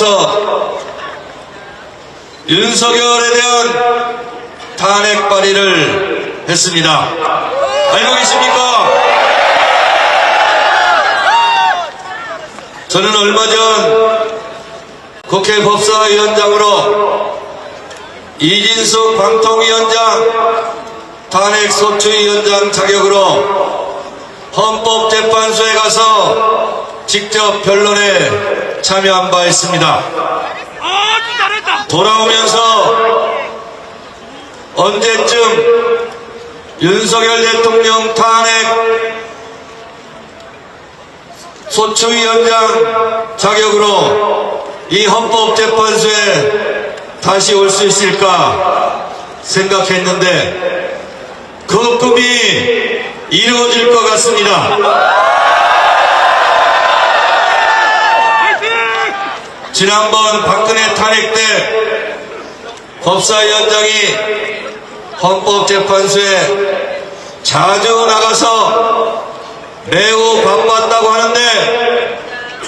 나가서 윤석열에 대한 탄핵 발의를 했습니다. 알고 계십니까? 저는 얼마 전 국회 법사위원장으로 이진숙 방통위원장 탄핵소추위원장 자격으로 헌법재판소에 가서 직접 변론에 참여한 바 있습니다. 돌아오면서 언제쯤 윤석열 대통령 탄핵 소추위원장 자격으로 이 헌법재판소에 다시 올 수 있을까 생각했는데 그 꿈이 이루어질 것 같습니다. 지난번 박근혜 탄핵 때 법사위원장이 헌법재판소에 자주 나가서 매우 바빴다고 하는데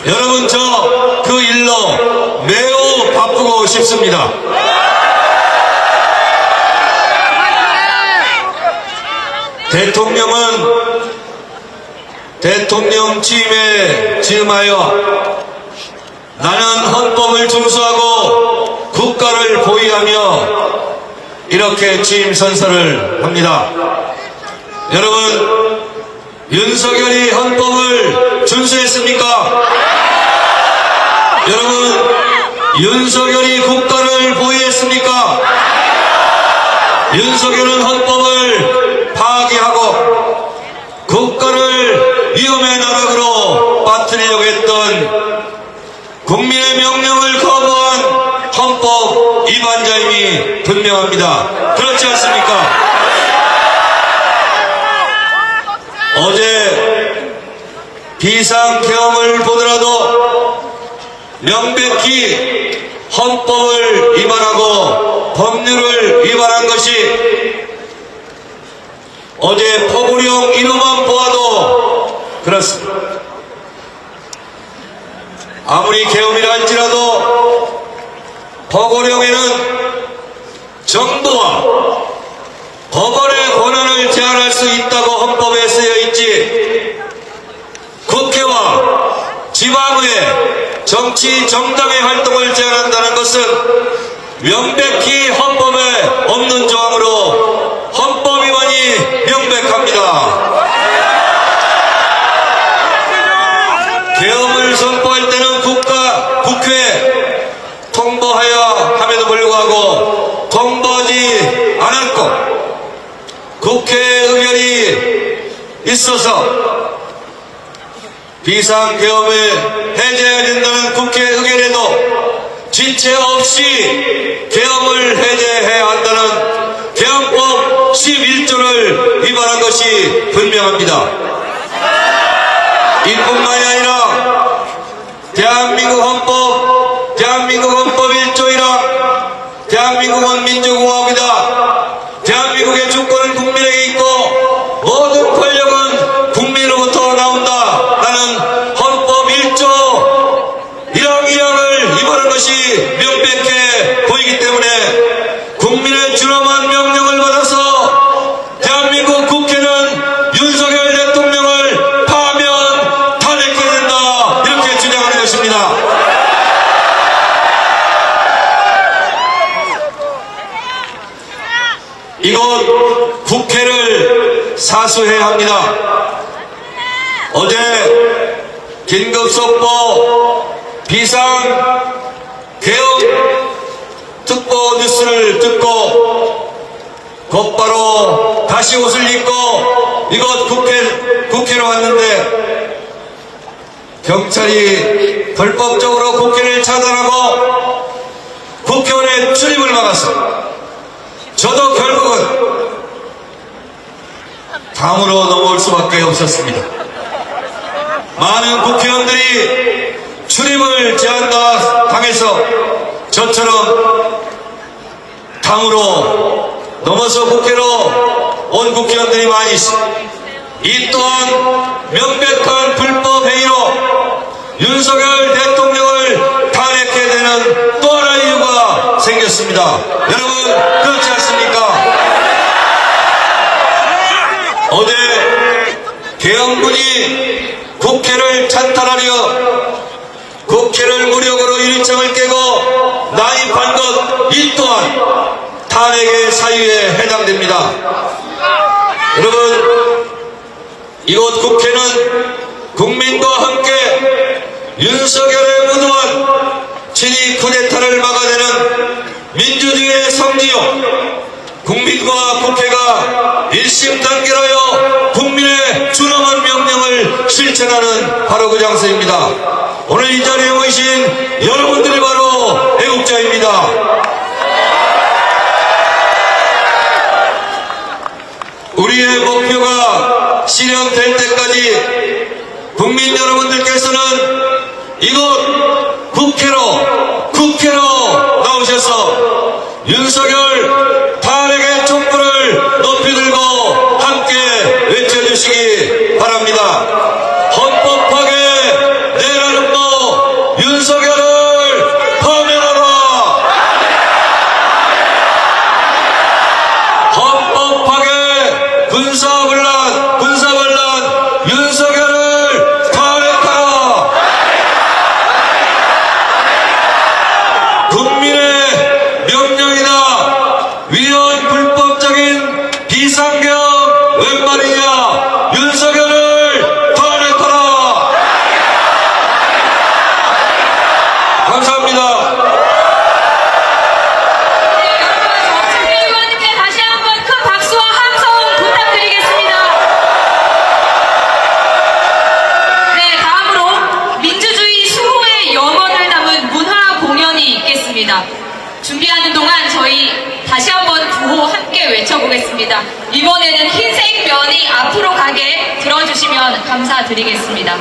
여러분 저 그 일로 매우 바쁘고 싶습니다. 대통령은 대통령 취임에 즈음하여 나는 헌법을 준수하고 국가를 보위하며 이렇게 취임 선서를 합니다. 여러분 윤석열이 헌법을 준수했습니까? 여러분 윤석열이 국가를 보위했습니까? 윤석열은 헌법을 파기하고 국가를 위험의 나락으로 빠뜨리려고 했던 국민의 명령을 거부한 헌법 위반자임이 분명합니다. 그렇지 않습니까? 어제 비상계엄을 보더라도 명백히 헌법을 위반하고 법률을 위반한 것이 어제 포구령 인호만 보아도 그렇습니다. 아무리 계엄이라 할지라도 포구령에는 정부와 법원의 권한을 제한할 수 있다고 헌법에 쓰여 있지 국회와 지방의 정치 정당의 활동을 제한한다는 것은 명백히 헌법에 없는 조항으로 헌법 위반이 명백합니다. 계엄을 선포할 때는 국회 통보하여 함에도 불구하고 통보하지 않았고 국회 의결이 있어서 비상계엄을 해제해야 된다는 국회 의결에도 지체 없이 계엄을 해제해야 한다는 계엄법 11조를 위반한 것이 분명합니다. 이뿐만이 아니라 대한민국 헌법 1조이랑 대한민국은 민주공화국이다. 대한민국의 주권은 국민에게 있고 모든 권력은 국민으로부터 나온다. 라는 헌법 1조 1항을 위반한 것이 명백해 보이기 때문에 국민의 준엄한 명령을 받아서 대한민국 국회는 윤석열 대통령을 파면 탄핵해야 된다. 이렇게 주장하는 것입니다. 이곳 국회를 사수해야 합니다. 어제 긴급속보 비상 계엄 특보 뉴스를 듣고 곧바로 다시 옷을 입고 이곳 국회로 왔는데 경찰이 불법적으로 국회를 차단하고 국회의원의 출입을 막았습니다. 저도 결국은 당으로 넘어올 수밖에 없었습니다. 많은 국회의원들이 출입을 제한당해서 저처럼 당으로 넘어서 국회로 온 국회의원들이 많이 있습니다. 이 또한 명백한 불법 행위로 윤석열 대통령을 탄핵해야 되는 있습니다. 여러분 그렇지 않습니까? 어제 계엄군이 국회를 찬탈하려 국회를 무력으로 일정을 깨고 난입한 것 이 또한 탄핵의 사유에 해당됩니다. 여러분, 이곳 국회는 국민과 함께 윤석열의 무도한 친위 쿠데타를 막아내는 민주주의의 성지요, 국민과 국회가 일심단결하여 국민의 준엄한 명령을 실천하는 바로 그 장소입니다. 오늘 이 자리에 모이신 여러분들이 바로 애국자입니다. 우리의 목표가 실현될 때까지 국민 여러분들께서는 이곳 국회로 나오셔서 윤석열 탄핵의 촛불을 높이 들고 함께 외쳐주시기 바랍니다. 헌법 파괴 내라는 모 윤석열을 파면하라. 헌법 파괴 군사반란 윤석열을 탄핵하라. 국민의 명령이다. 위헌 불법적인 비상경 웬 말이냐. 윤석열을 탄핵하라. 감사합니다. 정청래 의원님께 다시 한번 큰 박수와 함성 부탁드리겠습니다. 네, 다음으로 민주주의 수호의 염원을 담은 문화 공연이 있겠습니다. 준비하는 동안 저희 다시 한번 구호 함께 외쳐보겠습니다. 이번에는 흰색 면이 앞으로 가게 들어주시면 감사드리겠습니다.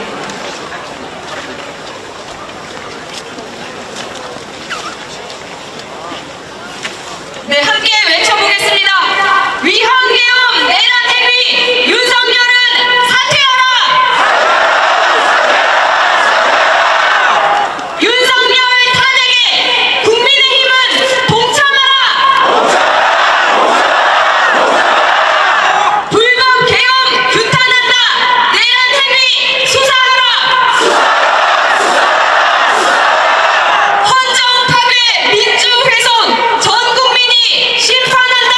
네, 함께 외쳐보겠습니다. 위헌계엄 내란 행위 윤석열은 사퇴하라. 윤석열 탄핵에 국민의힘은 동참하라. 불법 계엄 규탄한다. 내란 행위 수사하라. 헌정 파괴 민주 훼손 전 국민이 심판한다.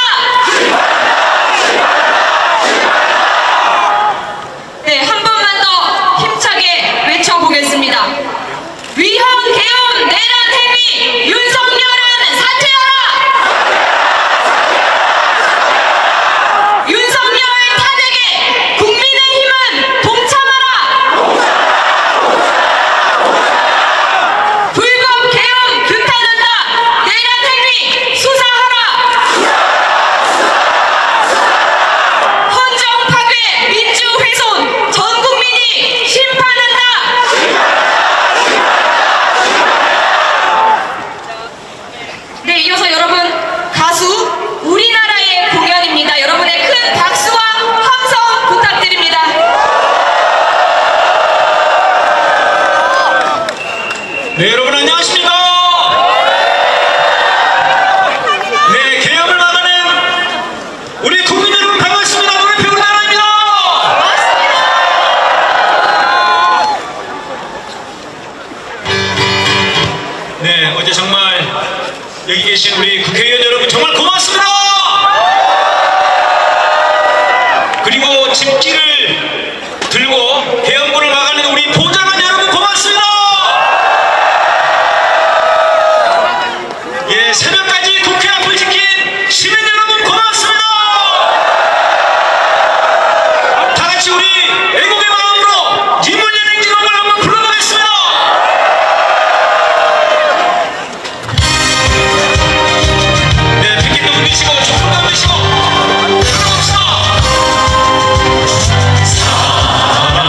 네, 한 번만 더 힘차게 외쳐보겠습니다. 위헌 계엄 내란 행위 윤석열은 사퇴하라. 윤석열 탄핵에 국민의힘은 동참하라. 불법 계엄 규탄한다. 내란 행위 수사하라. 헌정 파괴 민주 훼손 전 국민이 심판한다. 네, 이어서 여러분 가수 우리나라의 공연입니다. 여러분의 큰 박수와 함성 부탁드립니다. 네, 여러분 안녕하십니까? 네, 계엄을 막아낸 우리 국민 여러분 반갑습니다. 노래표 우리나라입니다. 네, 어제 정말 여기 계신 우리 국회의원 여러분 정말 고맙습니다. 그리고 집기를 들고 계엄군을 막아낸 우리 보좌관 여러분 고맙습니다. 예, 새벽까지 국회 앞을 지킨 시민 여러분 고맙습니다. 다 같이 우리 애국의 마음으로 인문연행 기록을 한번 불러보겠습니다. 네, 백기도 흔드시고 촛불도 흔드시고 불러봅시다. 사랑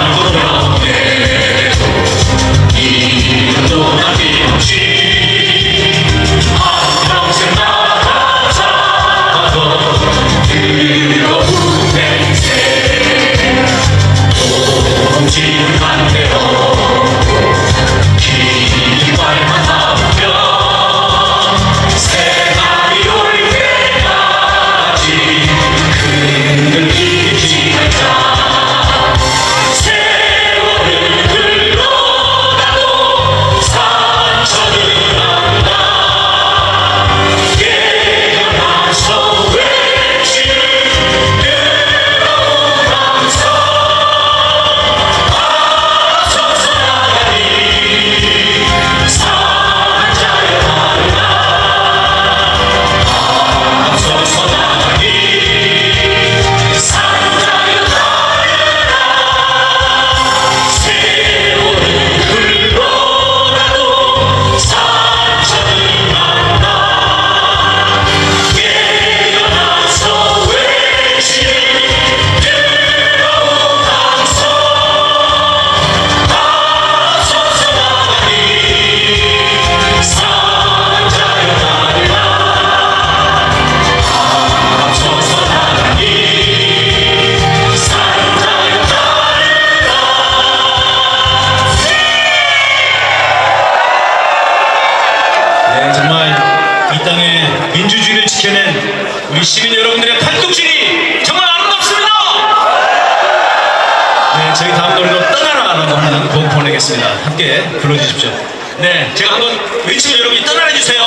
함께 불러주십시오. 네, 제가 한번 외치면 여러분이 따라해 주세요.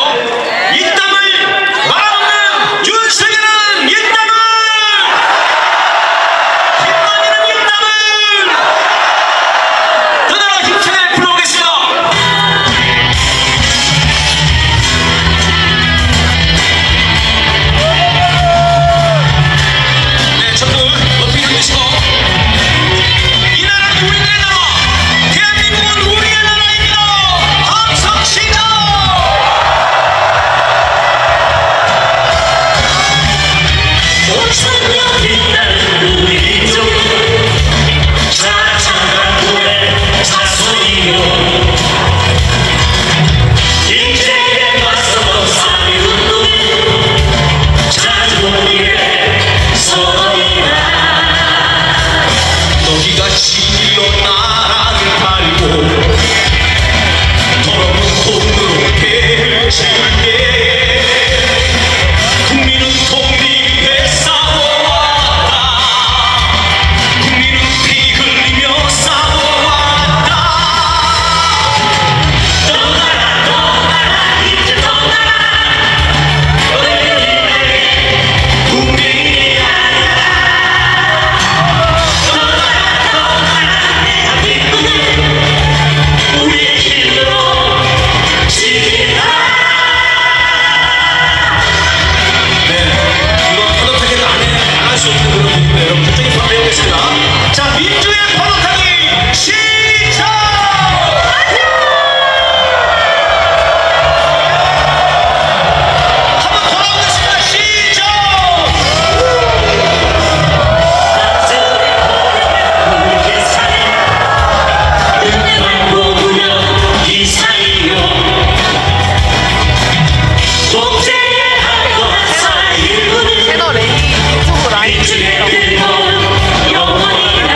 이 땅을 말없는 윤석열은 이 땅을, 김만희는 이 땅을 떠나라 힘차게 불러보겠습니다. 네, 전부 높이 들으시고, 이 나라는 우리들의 나라, 대한민국은 우리의 나라입니다. 함성 시작! 오천년이 나는 우리 민족 자장가구의 자손이요 인생에 맞서 사회운동의 자존일의 선이다. 너희가 진리로 나라를 팔고 더러운 돈으로 배를 채울게 국민은 독립에 싸워왔다. 국민은 피 흘리며 싸워왔다. 떠나라 떠나라 이제 떠나라. 너희들이 국민이 아니라. 떠나라 떠나라 대한민국은 우리의 힘으로 지킨다. 네, 이거 파도타기는 안 할 수 없는 그런 분인데 여러분 저쪽에 한번 해보겠습니다. 자, 민주의 파도타기 시작! 한번 돌아오겠습니다. 시작! 우리의 사랑 은혜만 보면 이 사이요 독재의 한동안 사이로는 채널 A 유튜브 라이브 민주의 근본 영원이다.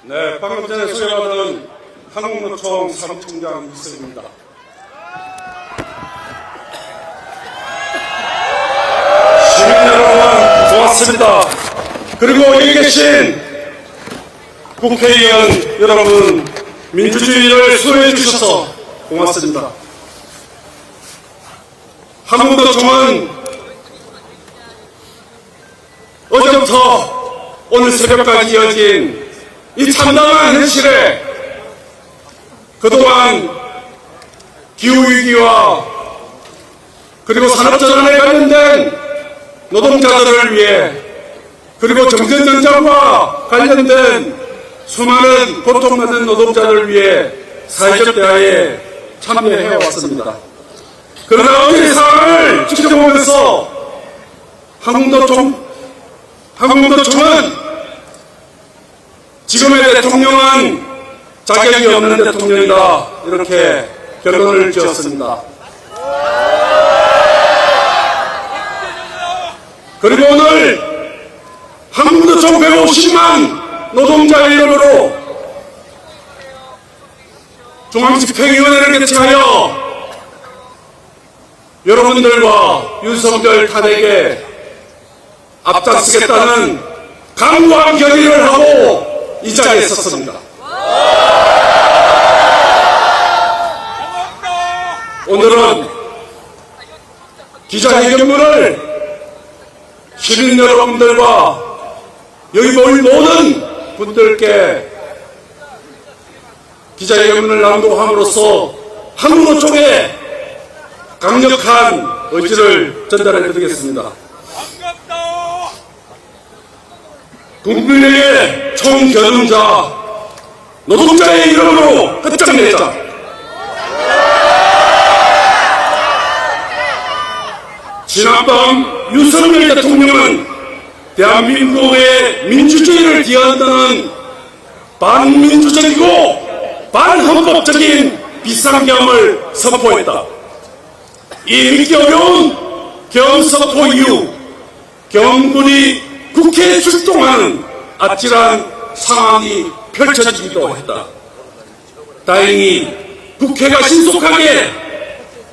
네, 방금 전에 소개받은 한국노총 사무총장 이승입니다. 시민 여러분 고맙습니다. 그리고 여기 계신 국회의원 여러분 민주주의를 수호해 주셔서 고맙습니다. 한국노총은 어제부터 오늘 새벽까지 이어진 이 참담한 현실에 그동안 기후위기와 그리고 산업전환에 관련된 노동자들을 위해 그리고 정전전장과 관련된 수많은 고통받는 노동자를 위해 사회적 대화에 참여해왔습니다. 그러나 어제 상황을 지켜보면서 한국노총은 지금의 대통령은 자격이 없는 대통령이다, 이렇게 결론을 지었습니다. 그리고 오늘 한국노총 150만 노동자의 이름으로 중앙집행위원회를 개최하여 여러분들과 윤석열 탄핵에 앞장서겠다는 강구한 결의를 하고 이 자리에 섰습니다. 오늘은 기자회견문을 시민 여러분들과 여기 모인 모든 분들께 기자회견문을 낭독함으로써 한국노총의 강력한 의지를 전달해 드리겠습니다. 국민에게 총겨눈자 노동자의 이름으로 끝장내자. 지난밤 윤석열 대통령은 대한민국의 민주주의를 뒤흔드는 반민주적이고 반헌법적인 비상경을 선포했다. 이 믿기 어려운 경험 선포 이후 경군이 국회에 출동하는 아찔한 상황이 펼쳐지기도 했다. 다행히 국회가 신속하게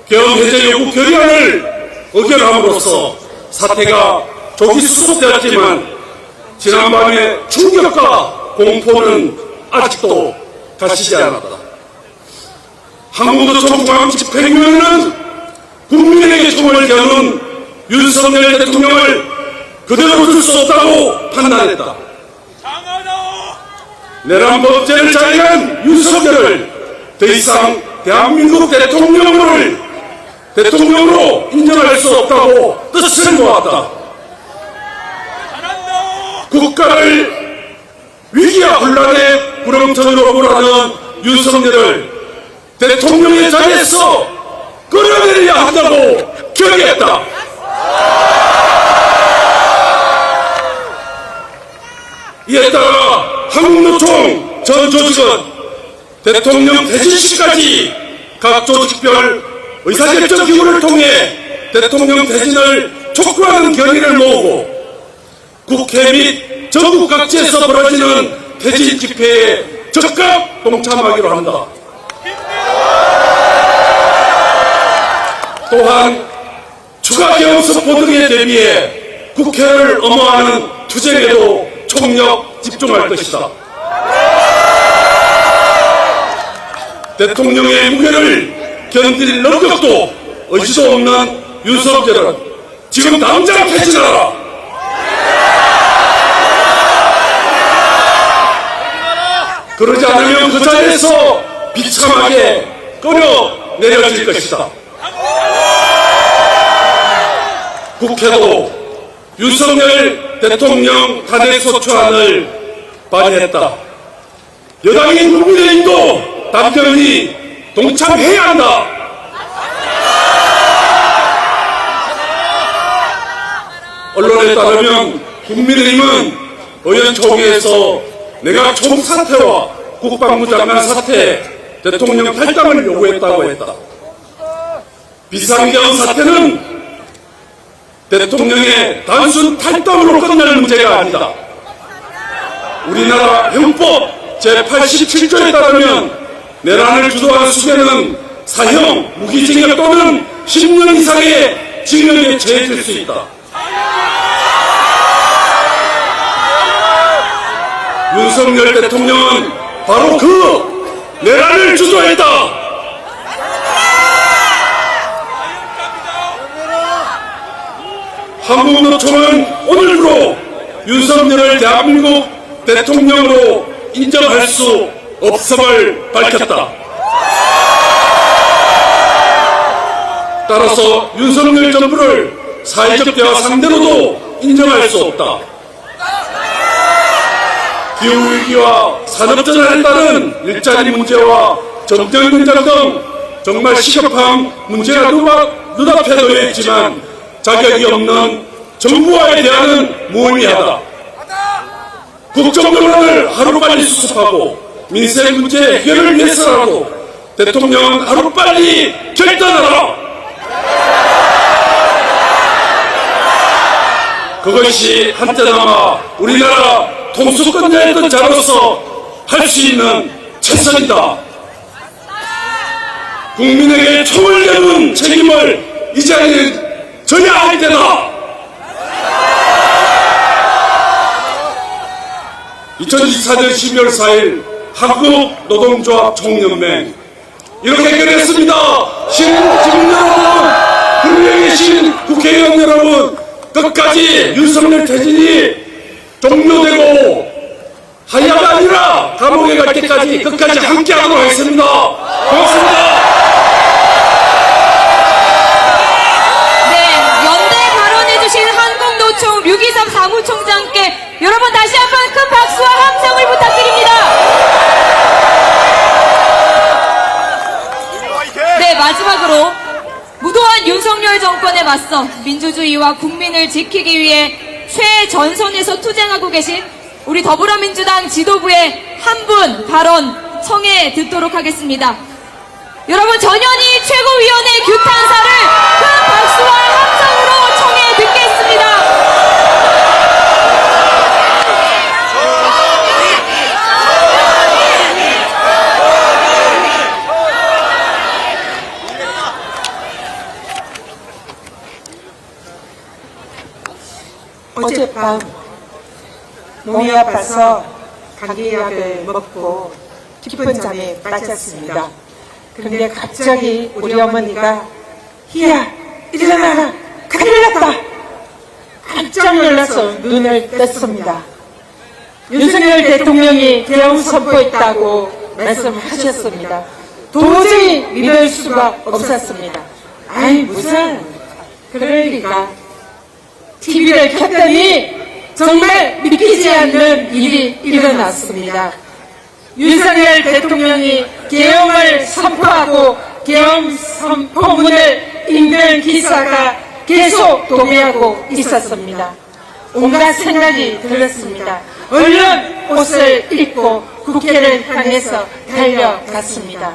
계엄 해제 요구 결의안을 의결함으로써 사태가 조기 수습되었지만 지난밤의 충격과 공포는 아직도 가시지 않았다. 한국노총 중앙집행위원회는 국민에게 총을 겨눈 윤석열 대통령을 그대로 둘 수 없다고 판단했다. 내란 법제를 자행한 윤석열을 더 이상 대한민국 대통령으로 인정할 수 없다고 뜻을 모았다. 국가를 위기와 혼란의 구렁텅이로 몰아넣은 윤석열을 대통령의 자리에서 끌어내려야 한다고 결의했다. 이에 따라 한국노총 전 조직은 대통령 퇴진 시까지 각 조직별 의사결정 기구를 통해 대통령 퇴진을 촉구하는 결의를 모으고 국회 및 전국 각지에서 벌어지는 퇴진 집회에 적극 동참하기로 한다. 또한 추가 계엄 선포 등에 대비해 국회를 엄호하는 투쟁에도 총력 집중할 것이다. 대통령의 무게를 견딜 능력도 의지도 없는 윤석열은 지금 당장 퇴진하라. 그러지 않으면 그 자리에서 비참하게 끌어내려질 것이다. 국회도 윤석열 대통령 탄핵소추안을 발의했다. 여당인 국민의힘도 단결히 동참해야 한다. 언론에 따르면 국민의힘은 의원총회에서 내각 총사퇴와 국방부 장관 사퇴, 대통령 탈당을 요구했다고 했다. 비상계엄 사태는 대통령의 단순 탈당으로 끝날 문제가 아니다. 우리나라 형법 제87조에 따르면 내란을 주도한 수배는 사형, 무기징역 또는 10년 이상의 징역에 처해질 수 있다. 윤석열 대통령은 바로 그 내란을 주도했다. 한국노총은 오늘부로 윤석열을 대한민국 대통령으로 인정할 수 없음을 밝혔다. 따라서 윤석열 정부를 사회적 대화 상대로도 인정할 수 없다. 기후위기와 산업전환에 따른 일자리 문제와 정전근장 등 정말 시급한 문제가 눈앞에 놓여 있지만 자격이 없는 정부와의 대화는 무의미하다. 국정논란을 하루빨리 수습하고 민생 문제 해결을 위해서라도 대통령은 하루빨리 결단하라. 그것이 한때나마 우리나라 통수권자였던 자로서 할 수 있는 최선이다. 국민에게 총을 내는 책임을 이 자리에 져야 할 때다. 2024년 12월 4일 한국노동조합 총연맹 이렇게 결의했습니다. 지금 여러분, 국내에 계신 국회의원 여러분, 끝까지 윤석열 퇴진이 종료되고 하야가 아니라 감옥에 갈 때까지 끝까지 함께하도록 하겠습니다. 고맙습니다. 네, 연대 발언해주신 한국노총 류기삼 사무총장께 여러분 다시 한번 큰 박수와 함성을 부탁드립니다. 네, 마지막으로 무도한 윤석열 정권에 맞서 민주주의와 국민을 지키기 위해 최전선에서 투쟁하고 계신 우리 더불어민주당 지도부의 한 분 발언 청해 듣도록 하겠습니다. 여러분, 전현희 최고위원의 규탄사를 큰 박수와 함성으로 청해 듣겠습니다. 어젯밤 몸이 아파서 감기약을 먹고 깊은 잠에 빠졌습니다. 그런데 갑자기 우리 어머니가 희야 일어나라 큰일 났다. 깜짝 놀라서 눈을 떴습니다. 윤석열 대통령이 계엄 선포했다고 말씀하셨습니다. 도저히 믿을 수가 없었습니다. 아이 무슨 그럴 리가. TV를 켰더니 정말 믿기지 않는 일이 일어났습니다. 윤석열 대통령이 계엄을 선포하고 계엄 선포문을 읽는 기사가 계속 도배하고 있었습니다. 온갖 생각이 들었습니다. 얼른 옷을 입고 국회를 향해서 달려갔습니다.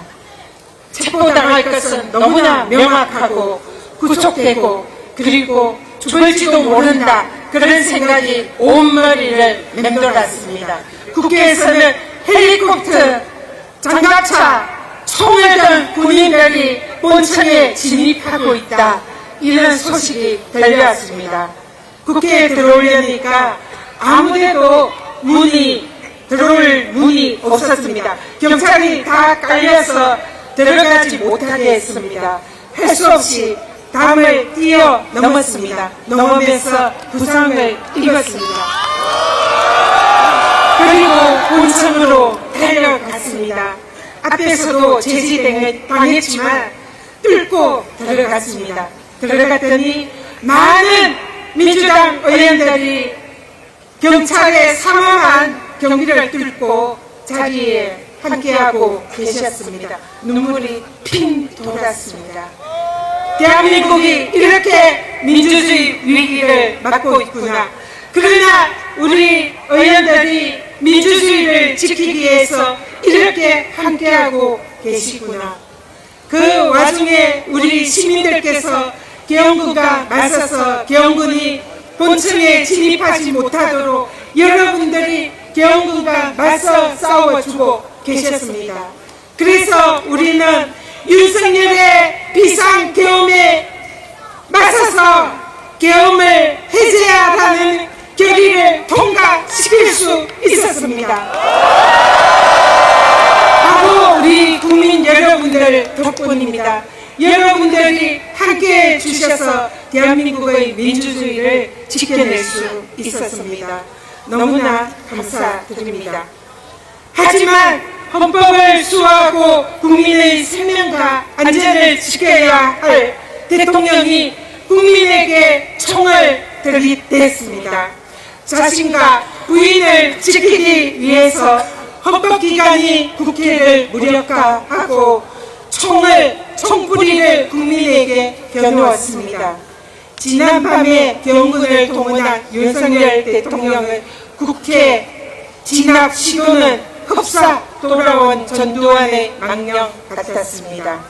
체포당할 것은 너무나 명확하고 구속되고 그리고 죽을지도 모른다. 그런 생각이 온머리를 맴돌았습니다. 국회에서는 헬리콥터, 장갑차, 총을 든 군인들이 본청에 진입하고 있다. 이런 소식이 들려왔습니다. 국회에 들어오려니까 아무데도 들어올 문이 없었습니다. 경찰이 다 깔려서 들어가지 못하게 했습니다. 할 수 없이 담을 뛰어넘었습니다. 넘으면서 부상을 입었습니다. 그리고 본청으로 달려갔습니다. 앞에서도 제지당했지만 뚫고 들어갔습니다. 들어갔더니 많은 민주당 의원들이 경찰에 상황한 경비를 뚫고 자리에 함께하고 계셨습니다. 눈물이 핑 돌았습니다. 대한민국이 이렇게 민주주의 위기를 맞고 있구나. 그러나 우리 의원들이 민주주의를 지키기 위해서 이렇게 함께하고 계시구나. 그 와중에 우리 시민들께서 계엄군과 맞서서 계엄군이 본청에 진입하지 못하도록 여러분들이 계엄군과 맞서 싸워주고 계셨습니다. 그래서 우리는 윤석열의 비상계엄에 맞서서 계엄을 해제하라는 결의를 통과시킬 수 있었습니다. 바로 우리 국민 여러분들 덕분입니다. 여러분들이 함께해 주셔서 대한민국의 민주주의를 지켜낼 수 있었습니다. 너무나 감사드립니다. 하지만 헌법을 수호하고 국민의 생명과 안전을 지켜야 할 대통령이 국민에게 총을 들이댔습니다. 자신과 부인을 지키기 위해서 헌법기관이 국회를 무력화하고 총뿌리를 국민에게 겨누었습니다. 지난밤에 계엄군을 동원한 윤석열 대통령의 국회 진압 시도는 흡사 돌아온 전두환의 망령 같았습니다.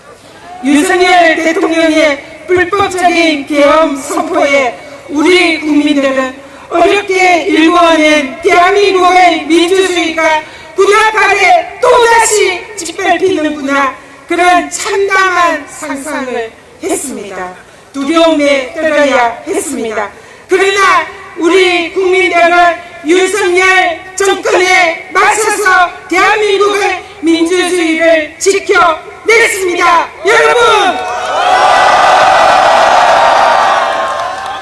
윤석열 대통령의 불법적인 계엄 선포에 우리 국민들은 어렵게 일궈낸 대한민국의 민주주의가 군합하게 또다시 짓밟히는구나, 그런 참담한 상상을 했습니다. 두려움에 떨어야 했습니다. 그러나 우리 국민들은 윤석열 정권에 맞서서 대한민국의 민주주의를 지켜냈습니다. 여러분,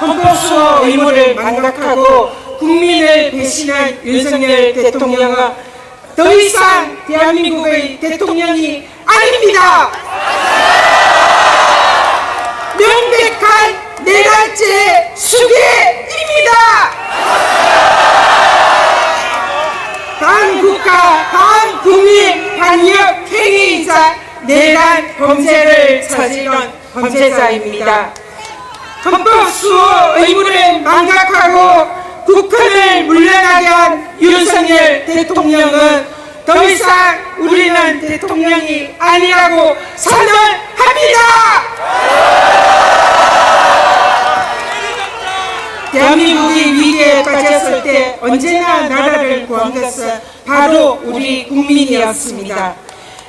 헌법수호 의무를 망각하고 국민을 배신한 윤석열 대통령은 더 이상 대한민국의 대통령이 아닙니다. 명백한 내란죄 수괴입니다. 반국가, 반국민, 반역 행위이자 내란 범죄를 저지른 범죄자입니다. 헌법수호 의무를 망각하고 국헌을 물러나게 한 윤석열 대통령은 더 이상 우리는 대통령이 아니라고 선언합니다. 대한민국이 위기에 빠졌을 때 언제나 나라를 구한 것은 바로 우리 국민이었습니다.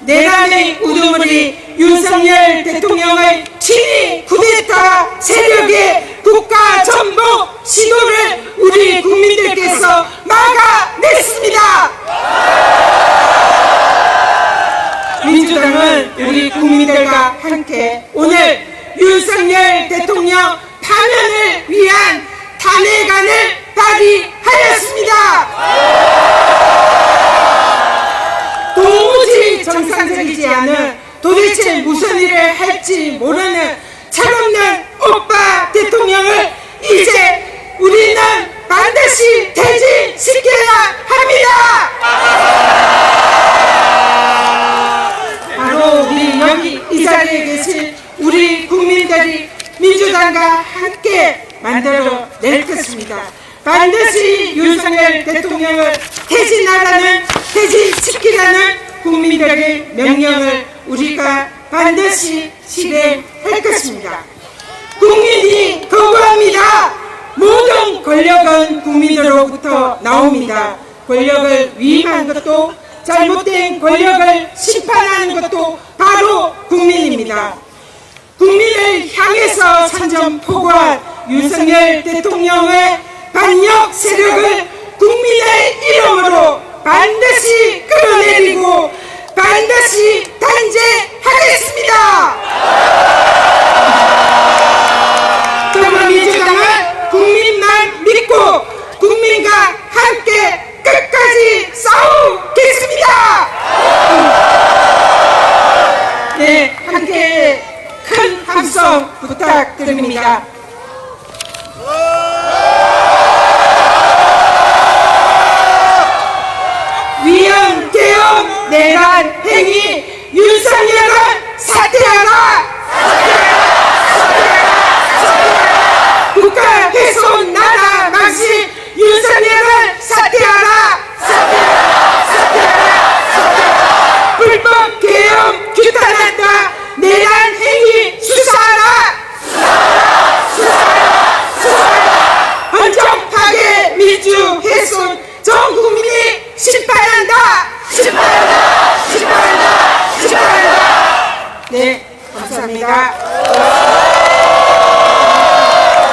내란의 우두머리 윤석열 대통령의 친위 쿠데타 세력의 국가 전복 시도를 우리 국민들께서 막아냈습니다. 민주당은 우리 국민들과 함께 오늘 윤석열 대통령 파면을 위한 탄핵안을 발의하였습니다. 도무지 정상적이지 않은, 도대체 무슨 일을 할지 모르는 철없는 오빠 대통령을 이제 우리는 반드시 퇴진시켜야 합니다. 바로 우리 여기 이 자리에 계신 우리 국민들이 민주당과 함께 만들어낼 것입니다. 반드시 윤석열 대통령을 퇴진시키라는 국민들의 명령을 우리가 반드시 실행할 것입니다. 국민이 거부합니다. 모든 권력은 국민으로부터 나옵니다. 권력을 위임한 것도, 잘못된 권력을 심판하는 것도 바로 국민입니다. 국민을 향해서 선전포고한 윤석열 대통령의 반역 세력을 국민의 이름으로 반드시 끌어내리고 반드시 단죄하겠습니다. 더불어민주당은 국민만 믿고 국민과 함께 끝까지 싸우겠습니다. 네, 함께 큰 함성 부탁드립니다. 위헌, 계엄, 내란 행위, 윤석열은 사퇴하라! 국가 훼손, 나라 망신, 윤석열은 사퇴하라! 불법 계엄 규탄한다! 내란 행위 수사하라! 헌정 파괴, 민주 훼손, 전 국민이 심판한다! 네, 감사합니다.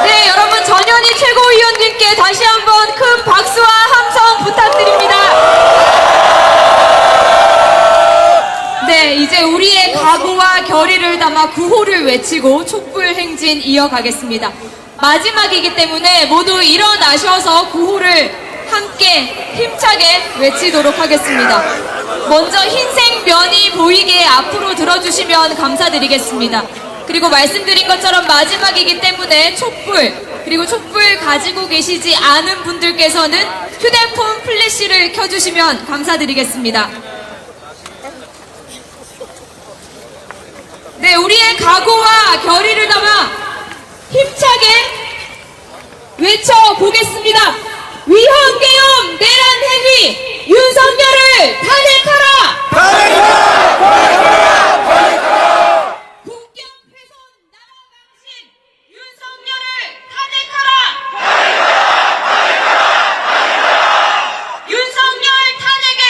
네, 여러분, 전현희 최고위원님께 다시 한번 큰 박수와 함성 부탁드립니다. 네, 이제 우리의 각오와 결의를 담아 구호를 외치고 촛불 행진 이어가겠습니다. 마지막이기 때문에 모두 일어나셔서 구호를 함께 힘차게 외치도록 하겠습니다. 먼저 흰색 면이 보이게 앞으로 들어주시면 감사드리겠습니다. 그리고 말씀드린 것처럼 마지막이기 때문에 촛불, 그리고 촛불 가지고 계시지 않은 분들께서는 휴대폰 플래시를 켜주시면 감사드리겠습니다. 네, 우리의 각오와 결의를 담아 힘차게 외쳐보겠습니다. 위헌 계엄 내란 행위 윤석열을 탄핵하라! 국경 훼손 나라 망신 윤석열을 탄핵하라! 윤석열 탄핵에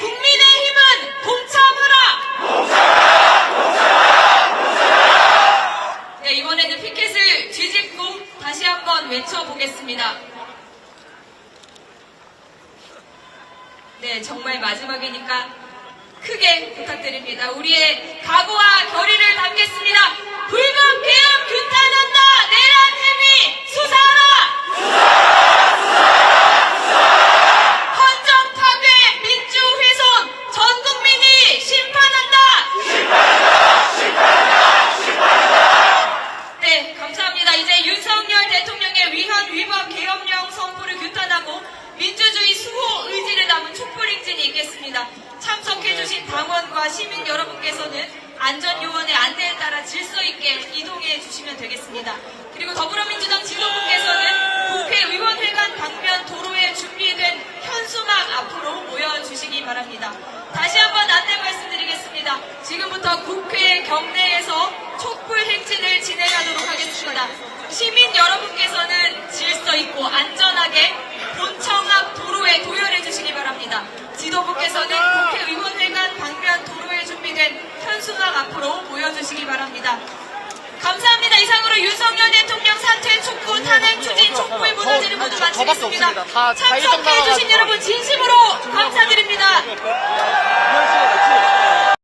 국민의힘은 동참하라! 네, 이번에는 피켓을 뒤집고 다시 한번 외쳐보겠습니다. 네, 정말 마지막이니까 크게 부탁드립니다. 우리의 각오와 결의를 담겠습니다. 불법 개혁 규탄한다! 내란 행위 수사하라! 헌정 파괴, 민주 훼손, 전 국민이 심판한다! 네, 감사합니다. 이제 윤석열 대통령의 위헌 위법 계엄령 선포를 규탄하고 민주주의 수호 의지를 담은 촛불행진이 있겠습니다. 참석해주신 당원과 시민 여러분께서는 안전요원의 안내에 따라 질서 있게 이동해 주시면 되겠습니다. 그리고 더불어민주당 지도부께서는 국회의원회관 방면 도로에 준비된 현수막 앞으로 모여주시기 바랍니다. 다시 한번 안내 말씀드리겠습니다. 지금부터 국회 경내에서 촛불 행진을 진행하도록 하겠습니다. 시민 여러분께서는 질서 있고 안전하게 본청 앞 도로에 도열해 주시기 바랍니다. 지도부께서는 국회의원회관 방면 도로에 준비된 현수막 앞으로 모여주시기 바랍니다. 감사합니다. 이상으로 윤석열 대통령 사퇴 촉구 탄핵 추진 촉구의 무너지는 모두 마치겠습니다. 참석해 주신 여러분 진심으로 감사드립니다.